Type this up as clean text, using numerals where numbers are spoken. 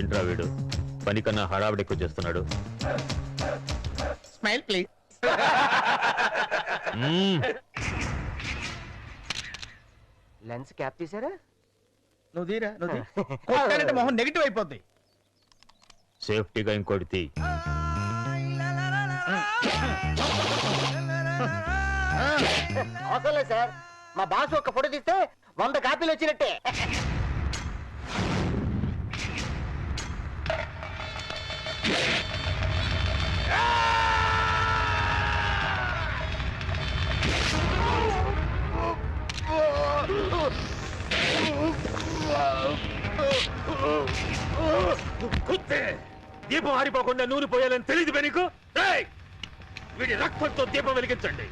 ఏంట్రా వీడు పని కన్నా హడావిడి ఎక్కువ చేస్తున్నాడు. Smile please. లెన్స్ క్యాప్ తీసారా? నువ్వు తీరా, నువ్వు కొట్టానంటే మొహం నెగిటివ్ అయిపోద్ది. సేఫ్టీగా ఇంకోటి తీ. అవసరం లేదు సార్, మా బాస్ ఒక్క ఫోటో తీస్తే 100 కాపీలు వచ్చినట్టే. దీపం ఆరిపోకుండా నూనె పోయాలని తెలియదు నీకు. వీడి రక్తంతో దీపం వెలిగించండి.